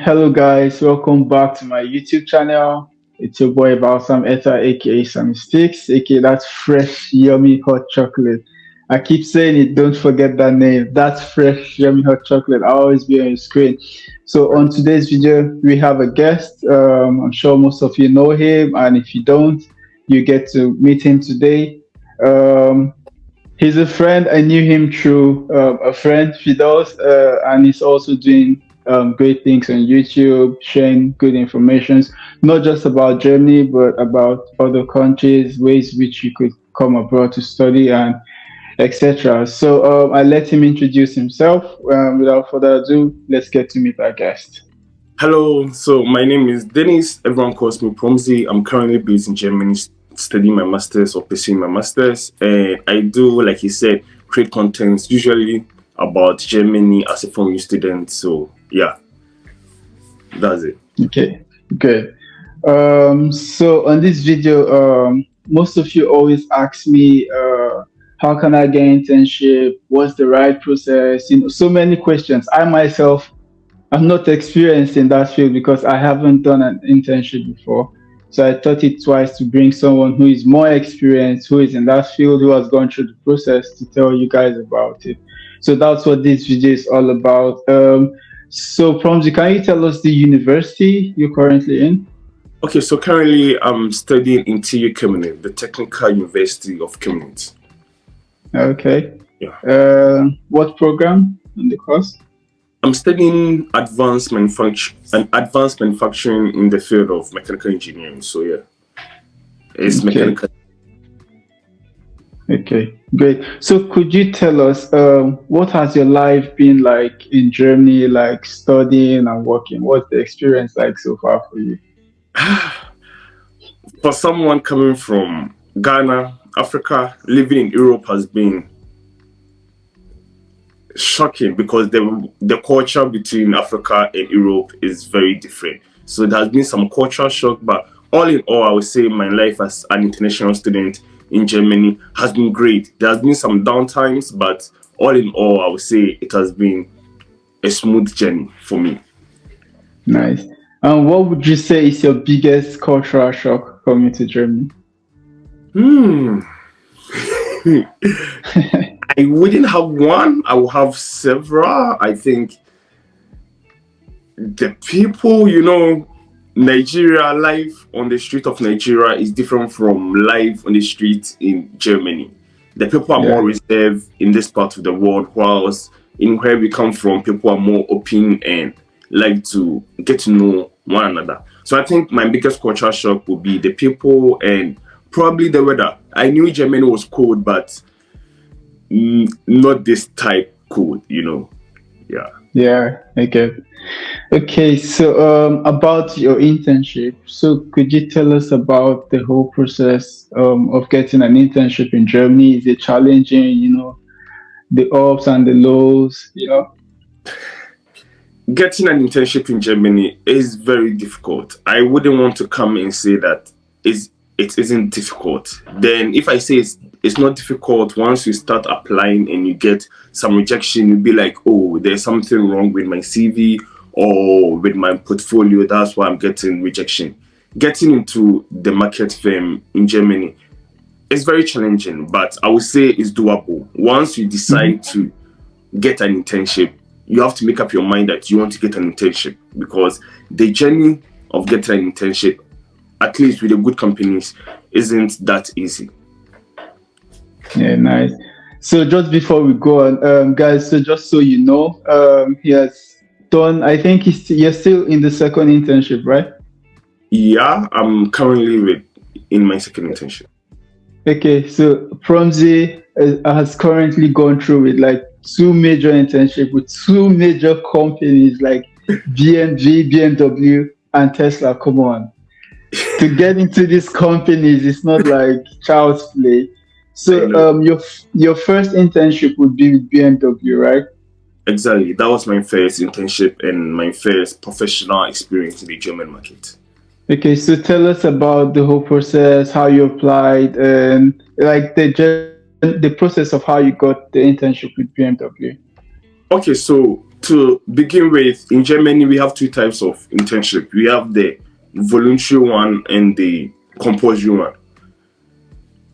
Hello guys, welcome back to my YouTube channel. It's your boy evalsametta, aka Sammy Sticks, aka that's fresh, yummy hot chocolate. I keep saying it, don't forget that name. That's fresh, yummy hot chocolate. I'll always be on your screen. So on today's video, we have a guest. I'm sure most of you know him, and if you don't, you get to meet him today. Um, he's a friend. I knew him through a friend, Fidos, and he's also doing great things on YouTube, sharing good informations, not just about Germany, but about other countries, ways which you could come abroad to study and etc. So I let him introduce himself. Without further ado, let's get to meet our guest. Hello, so my name is Dennis. Everyone calls me Promzi. I'm currently based in Germany studying my master's or pursuing my master's. And I do, like you said, create contents usually about Germany as a foreign student. So, yeah, that's it. Okay, good. So on this video, most of you always ask me, how can I get internship? What's the right process? So many questions. I myself, I'm not experienced in that field because I haven't done an internship before. So I thought it twice to bring someone who is more experienced, who is in that field, who has gone through the process to tell you guys about it. So that's what this video is all about. So Promzi, can you tell us the university you're currently in? Okay, so currently I'm studying in TU Community, the Technical University of Community. Okay. Yeah. What program in the course? I'm studying advanced manufacturing in the field of mechanical engineering. So yeah, it's Okay. mechanical. Okay, great. So could you tell us what has your life been like in Germany, like studying and working? What's the experience like so far for you? For someone coming from Ghana, Africa, living in Europe has been shocking because the culture between Africa and Europe is very different. So there has been some cultural shock, but all in all, I would say my life as an international student in Germany has been great. There has been some downtimes, but all in all, I would say it has been a smooth journey for me. Nice. And what would you say is your biggest cultural shock coming to Germany? I wouldn't have one. I will have several. I think the people, Nigeria, life on the street of Nigeria is different from life on the street in Germany. The people are more reserved in this part of the world, whilst in where we come from, people are more open and like to get to know one another. So I think my biggest cultural shock would be the people and probably the weather. I knew Germany was cold, but not this type cold, Yeah. Yeah, okay. Okay, so about your internship. So could you tell us about the whole process of getting an internship in Germany? Is it challenging, the ups and the lows, Getting an internship in Germany is very difficult. I wouldn't want to come and say that it isn't difficult. Then if I say it's not difficult, once you start applying and you get some rejection, you'll be like, oh, there's something wrong with my CV or with my portfolio. That's why I'm getting rejection. Getting into the market firm in Germany is very challenging, but I would say it's doable. Once you decide to get an internship, you have to make up your mind that you want to get an internship, because the journey of getting an internship, at least with the good companies, isn't that easy. Yeah, nice. So just before we go on, guys, so just so you know, he has done, I think you're still in the second internship, right? Yeah, I'm currently in my second internship. Okay, so Promzi has currently gone through with like 2 major internships with 2 major companies like BMW, and Tesla. Come on. To get into these companies, it's not like child's play. So your first internship would be with BMW, right? Exactly. That was my first internship and my first professional experience in the German market. Okay, so tell us about the whole process, how you applied, and like the process of how you got the internship with BMW. Okay, so To begin with, in Germany, we have two types of internship. We have the voluntary one and the compulsory one.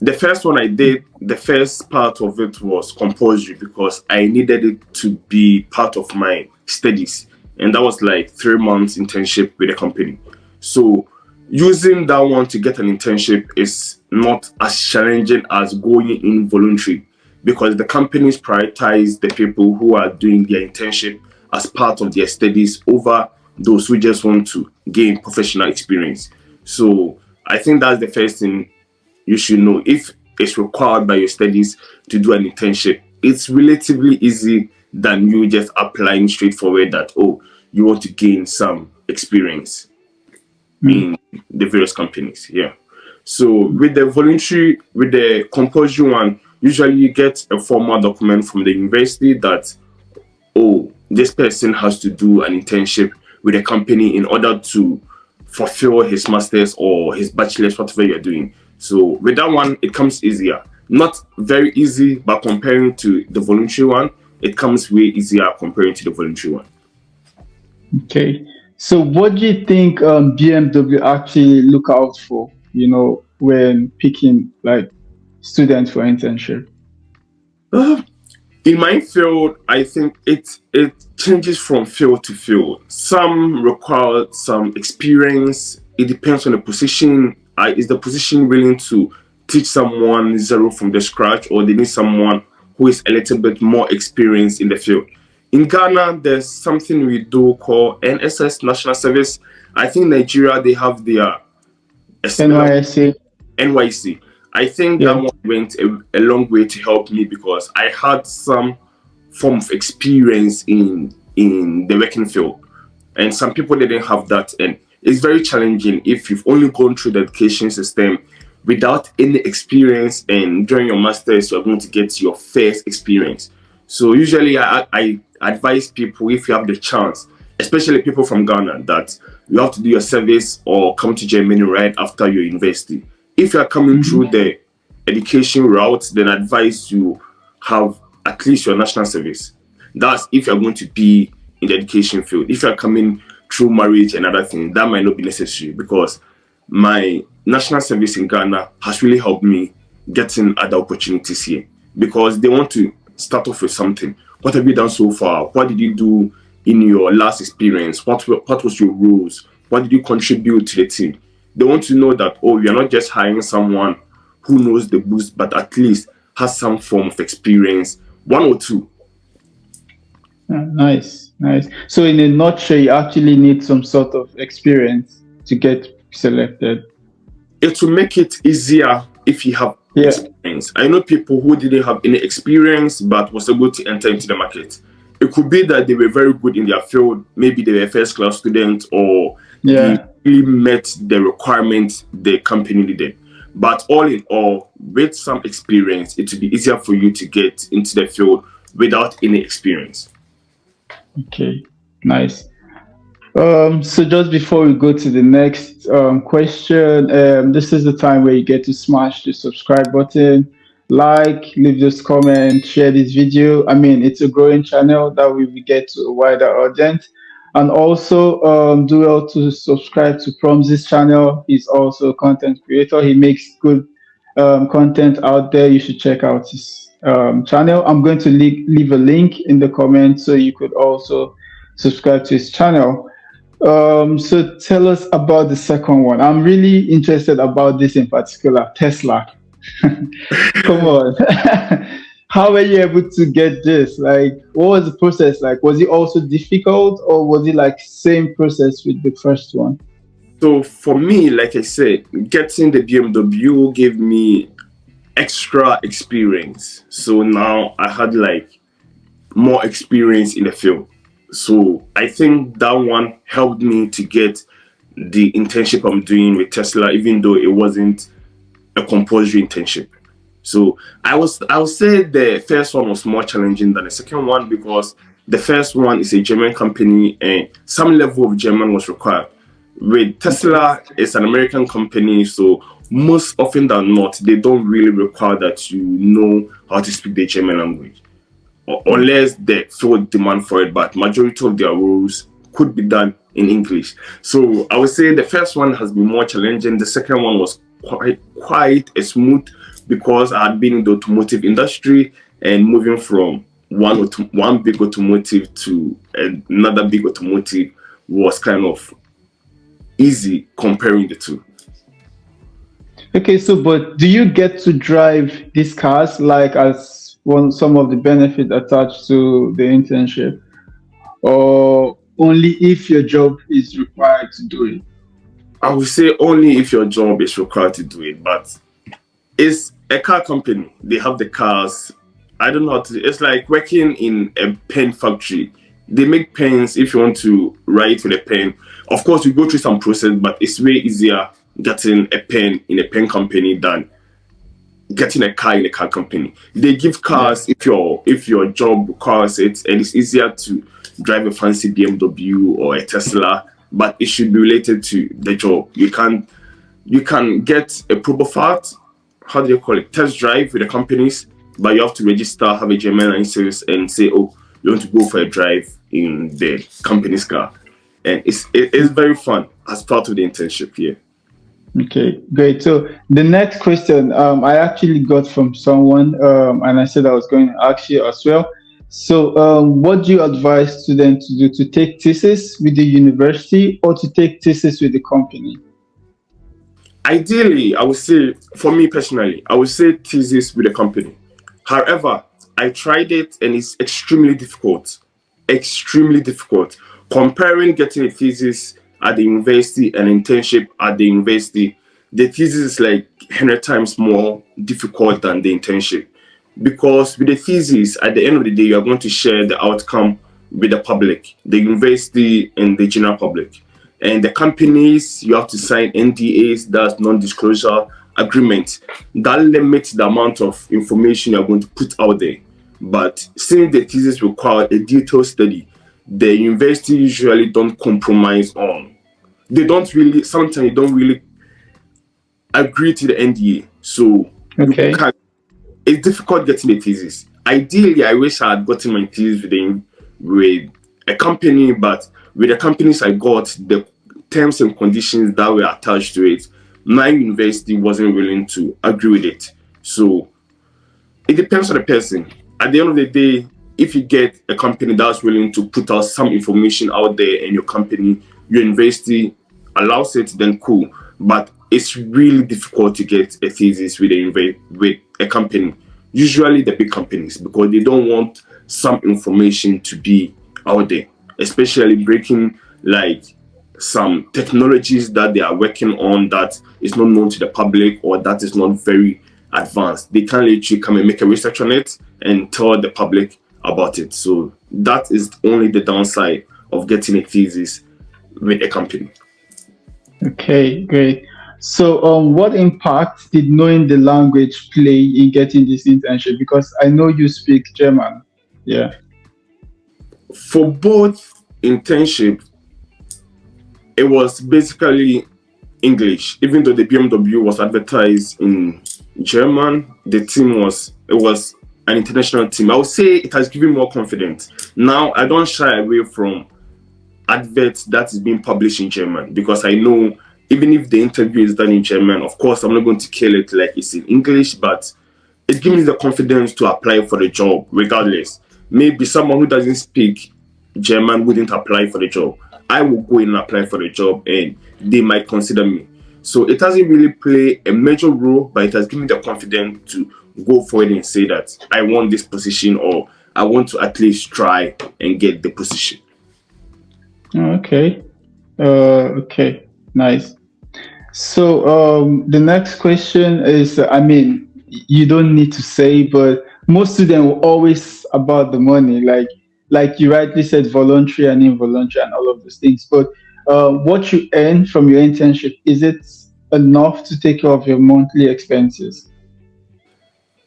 The first one I did, the first part of it was compulsory because I needed it to be part of my studies. And that was like 3 months internship with a company. So using that one to get an internship is not as challenging as going in voluntary because the companies prioritize the people who are doing their internship as part of their studies over those who just want to gain professional experience. So I think that's the first thing you should know. If it's required by your studies to do an internship, it's relatively easy than you just applying straightforward that, oh, you want to gain some experience in the various companies. Yeah. So with the compulsory one, usually you get a formal document from the university that, oh, this person has to do an internship with a company in order to fulfill his master's or his bachelor's, whatever you're doing. So with that one, it comes easier. Not very easy, but comparing to the voluntary one, it comes way easier comparing to the voluntary one. Okay. So what do you think BMW actually look out for, when picking like students for internship? Uh, in my field, I think it changes from field to field. Some require some experience. It depends on the position. Is the position willing to teach someone zero from the scratch, or they need someone who is a little bit more experienced in the field? In Ghana, there's something we do call NSS, National Service. I think Nigeria, they have their NYSC. NYC. I think that Yeah. one went a long way to help me because I had some form of experience in the working field, and some people didn't have that, and it's very challenging if you've only gone through the education system without any experience, and during your masters you're going to get your first experience. So usually I advise people, if you have the chance, especially people from Ghana, that you have to do your service or come to Germany right after your university. If you are coming through the education route, then I advise you have at least your national service. That's if you're going to be in the education field. If you're coming through marriage and other things, that might not be necessary because my national service in Ghana has really helped me getting other opportunities here because they want to start off with something. What have you done so far? What did you do in your last experience? What was your roles? What did you contribute to the team? They want to know that, oh, you're not just hiring someone who knows the books, but at least has some form of experience, one or two. Nice, nice. So in a nutshell, you actually need some sort of experience to get selected. It will make it easier if you have Yeah. experience. I know people who didn't have any experience but was able to enter into the market. It could be that they were very good in their field, maybe they were first class students, or they Yeah. really met the requirements the company needed. But all in all, with some experience, it will be easier for you to get into the field without any experience. Okay. Nice. So just before we go to the next question, this is the time where you get to smash the subscribe button, like, leave this comment, share this video. I mean, it's a growing channel that we will get to a wider audience. And also do well to subscribe to Prom's channel. He's also a content creator. He makes good content out there. You should check out his channel. I'm going to leave a link in the comments so you could also subscribe to his channel. So tell us about the second one. I'm really interested about this in particular, Tesla. Come on. How were you able to get this? Like, what was the process like? Was it also difficult or was it like same process with the first one? So for me, like I said, getting the BMW gave me extra experience. So now I had like more experience in the field. So I think that one helped me to get the internship I'm doing with Tesla, even though it wasn't a compulsory internship. So I would say the first one was more challenging than the second one because the first one is a German company and some level of German was required. With Tesla, it's an American company, so most often than not, they don't really require that you know how to speak the German language. unless they feel demand for it, but majority of their roles could be done in English. So I would say the first one has been more challenging. The second one was quite a smooth because I had been in the automotive industry and moving from one big automotive to another big automotive was kind of easy comparing the two. Okay, so but do you get to drive these cars like as one some of the benefits attached to the internship, or only if your job is required to do it? I would say only if your job is required to do it, but it's a car company. They have the cars. I don't know how to. It's like working in a pen factory. They make pens. If you want to write with a pen, of course you go through some process, but it's way easier getting a pen in a pen company than getting a car in a car company. They give cars if your job requires it, and it's easier to drive a fancy BMW or a Tesla, but it should be related to the job. You can get a proper fat, how do you call it, test drive with the companies, but you have to register, have a German license, and say, oh, you want to go for a drive in the company's car. And it's very fun as part of the internship here. Okay, great. So the next question I actually got from someone, and I said I was going to ask you as well. So, what do you advise students to do, to take thesis with the university or to take thesis with the company? Ideally, I would say, for me personally, I would say thesis with a company. However, I tried it and it's extremely difficult. Extremely difficult. Comparing getting a thesis at the university and internship at the university, the thesis is like 100 times more difficult than the internship. Because with the thesis, at the end of the day, you are going to share the outcome with the public, the university, and the general public. And the companies, you have to sign NDAs, that's non-disclosure agreement. That limits the amount of information you're going to put out there. But since the thesis require a detailed study, the university usually don't compromise on. They don't really, sometimes they don't really agree to the NDA. So you Okay. can it's difficult getting a thesis. Ideally, I wish I had gotten my thesis with a company, but with the companies I got, the terms and conditions that were attached to it, my university wasn't willing to agree with it. So it depends on the person. At the end of the day, if you get a company that's willing to put out some information out there in your company, your university allows it, then cool. But it's really difficult to get a thesis with a company. Usually the big companies, because they don't want some information to be out there, especially breaking like some technologies that they are working on that is not known to the public or that is not very advanced. They can literally come and make a research on it and tell the public about it. So that is only the downside of getting a thesis with a company. Okay, great. So, what impact did knowing the language play in getting this internship? Because I know you speak German. Yeah. For both internship, it was basically English. Even though the BMW was advertised in German, the team it was an international team. I would say it has given more confidence. Now I don't shy away from adverts that is being published in German because I know even if the interview is done in German, of course I'm not going to kill it like it's in English, but it gives me the confidence to apply for the job regardless. Maybe someone who doesn't speak German wouldn't apply for the job. I will go in and apply for the job and they might consider me. So it doesn't really play a major role, but it has given me the confidence to go forward and say that I want this position or I want to at least try and get the position. Okay. Okay. Nice. So, the next question is, I mean, you don't need to say, but most students will always about the money, like you rightly said, voluntary and involuntary and all of those things. But what you earn from your internship, is it enough to take care of your monthly expenses?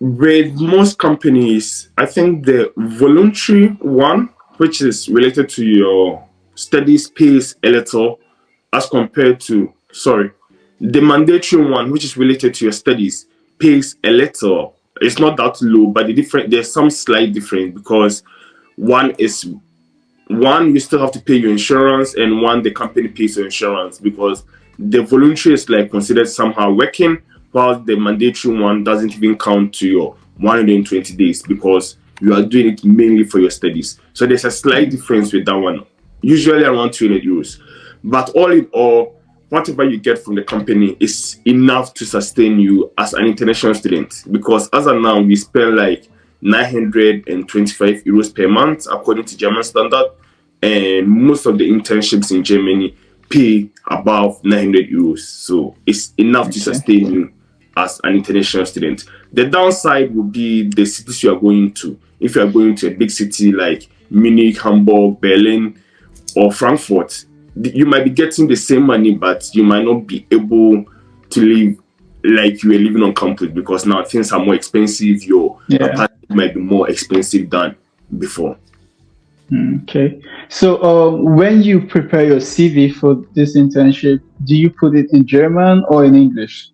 With most companies, I think the voluntary one, which is related to your studies, pays a little as compared to, sorry, the mandatory one, which is related to your studies, pays a little it's not that low, but there's some slight difference because one is one you still have to pay your insurance, and one the company pays your insurance, because the voluntary is like considered somehow working, while the mandatory one doesn't even count to your 120 days because you are doing it mainly for your studies. So there's a slight difference with that one, usually around 200 euros. But all in all, whatever you get from the company is enough to sustain you as an international student, because as of now we spend like 925 euros per month according to German standard, and most of the internships in Germany pay above 900 euros, so it's enough to sustain you as an international student. The downside would be the cities you are going to. If you are going to a big city like Munich, Hamburg, Berlin, or Frankfurt, you might be getting the same money, but you might not be able to live like you were living on campus, because now things are more expensive. Your apartment might be more expensive than before. Okay. So when you prepare your CV for this internship, do you put it in German or in English?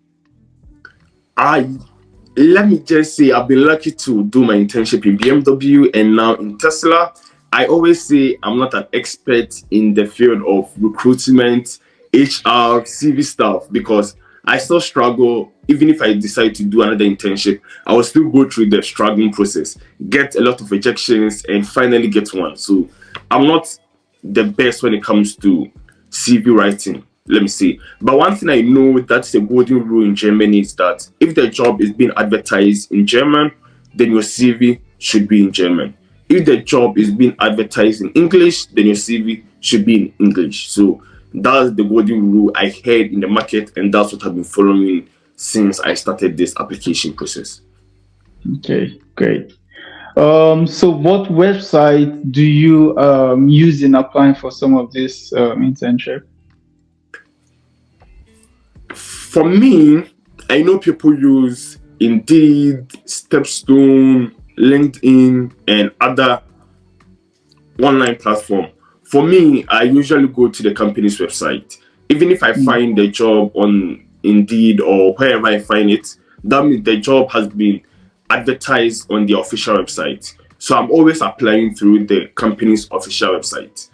Let me just say, I've been lucky to do my internship in BMW and now in Tesla. I always say I'm not an expert in the field of recruitment, HR, CV stuff, because I still struggle. Even if I decide to do another internship, I will still go through the struggling process, get a lot of rejections, and finally get one. So I'm not the best when it comes to CV writing, let me see. But one thing I know that's the golden rule in Germany is that if the job is being advertised in German, then your CV should be in German. If the job is being advertised in English, then your CV should be in English. So that's the golden rule I heard in the market, and that's what I've been following since I started this application process. Okay, great. So what website do you use in applying for some of this internship? For me, I know people use Indeed, Stepstone, LinkedIn, and other online platform. For me, I usually go to the company's website. Even if I find the job on Indeed or wherever I find it, that means the job has been advertised on the official website. So I'm always applying through the company's official website.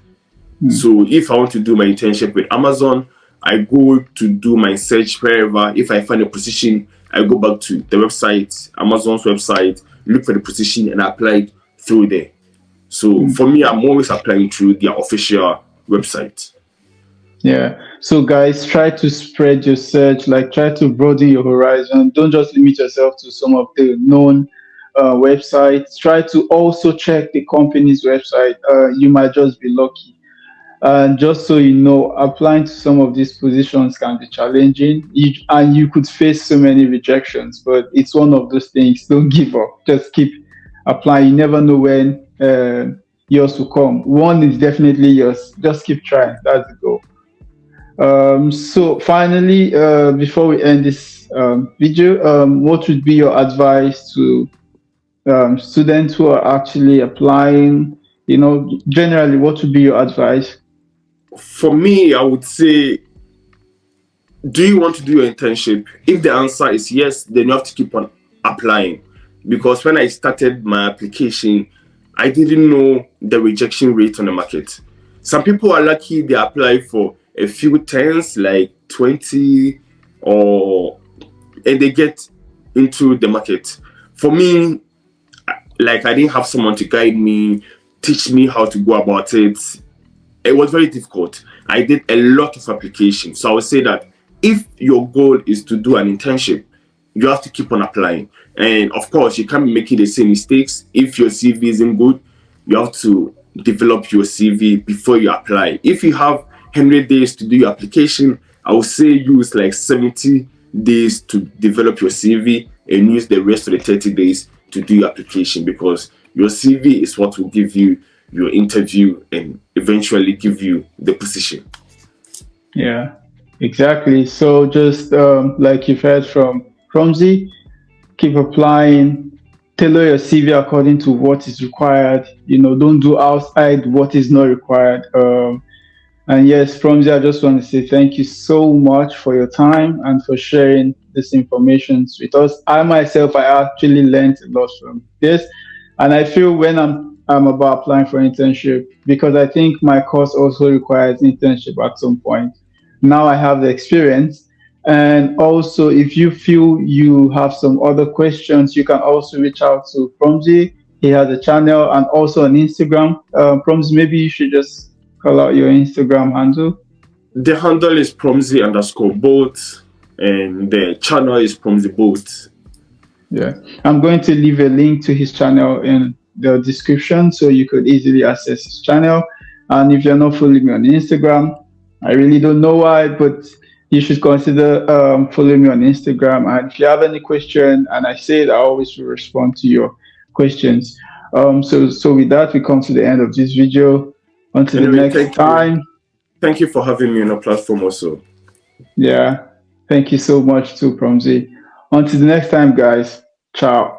So if I want to do my internship with Amazon, I go to do my search wherever. If I find a position, I go back to the website, Amazon's website, look for the position, and apply through there. So for me, I'm always applying through their official website. Yeah. So guys, try to spread your search, like try to broaden your horizon. Don't just limit yourself to some of the known websites. Try to also check the company's website. You might just be lucky. And just so you know, applying to some of these positions can be challenging, and you could face so many rejections. But it's one of those things. Don't give up. Just keep applying. You never know when yours will come. One is definitely yours. Just keep trying. That's the goal. So finally, before we end this video, what would be your advice to students who are actually applying? You know, generally, what would be your advice? For me, I would say, do you want to do your internship? If the answer is yes, then you have to keep on applying. Because when I started my application, I didn't know the rejection rate on the market. Some people are lucky, they apply for a few tens, like 20, and they get into the market. For me, like, I didn't have someone to guide me, teach me how to go about it. It was very difficult. I did a lot of applications. So I would say that if your goal is to do an internship, you have to keep on applying. And of course, you can't be making the same mistakes. If your CV isn't good, you have to develop your CV before you apply. If you have 100 days to do your application, I would say use like 70 days to develop your CV and use the rest of the 30 days to do your application, because your CV is what will give you your interview and eventually give you the position. Yeah, exactly. So just like you've heard from Z, keep applying, tailor your CV according to what is required. You know, don't do outside what is not required. And yes, from Z, I just want to say thank you so much for your time and for sharing this information with us. I myself, I actually learned a lot from this, and I feel when I'm about applying for internship, because I think my course also requires internship at some point. Now I have the experience. And also, if you feel you have some other questions, you can also reach out to Promzi. He has a channel and also on Instagram. Promzi, maybe you should just call out your Instagram handle. The handle is Promzi_boat, and the channel is Promzi Boat. Yeah, I'm going to leave a link to his channel in the description so you could easily access his channel. And if you're not following me on Instagram, I really don't know why, but you should consider following me on Instagram. And if you have any question, and I said I always will respond to your questions. So with that, we come to the end of this video. Until the next time. Thank you for having me on a platform also. Yeah, thank you so much too, Promzi. Until the next time, guys. Ciao.